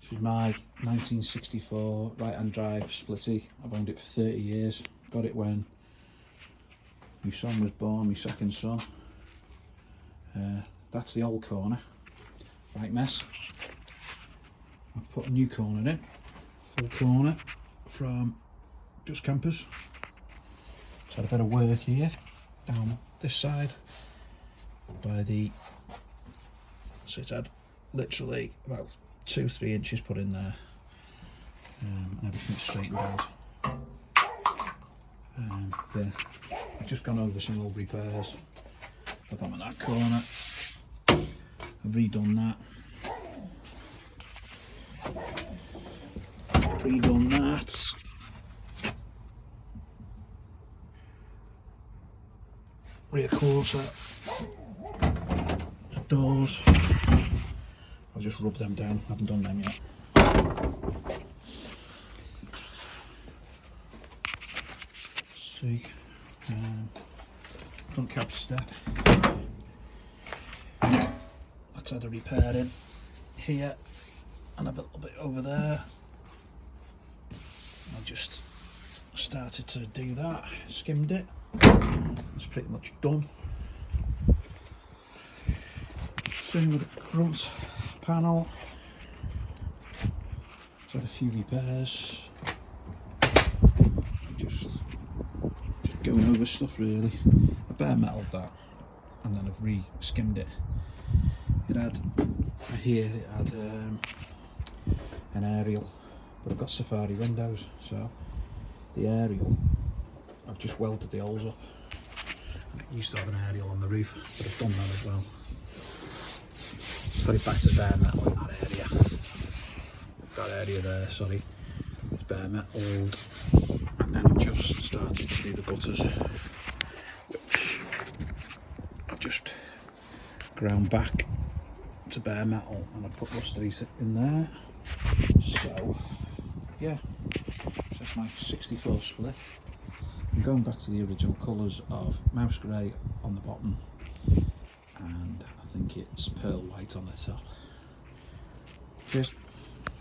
This is my 1964 right-hand drive Splitty. I've owned it for 30 years. Got it when my son was born, my second son. That's the old corner. Right mess. I've put a new corner in. Full corner from Just Campers. It's had a bit of work here, down this side, by the, so it's had literally about 2-3 inches put in there, and everything's straightened out. There, I've just gone over some old repairs. I've gone in that corner, I've redone that, rear quarter, the doors, I'll just rub them down, I haven't done them yet. See, front cab step, that's had a repair in here and a little bit over there. I just started to do that, skimmed it, it's pretty much done. Same with the front panel, it's had a few repairs, just going over stuff really. I bare metaled that and then I've re-skimmed it. It had, here it had an aerial, but I've got Safari windows, so the aerial, I've just welded the holes up. And it used to have an aerial on the roof, but I've done that as well. Put it back to bare metal in that area. That area there, sorry, it's bare metal. And then I've just started to do the gutters, which I've just ground back to bare metal, and I put Rustery in there. So yeah, that's my 64 split. I'm going back to the original colours of mouse grey on the bottom, and I think it's pearl white on the top. Cheers.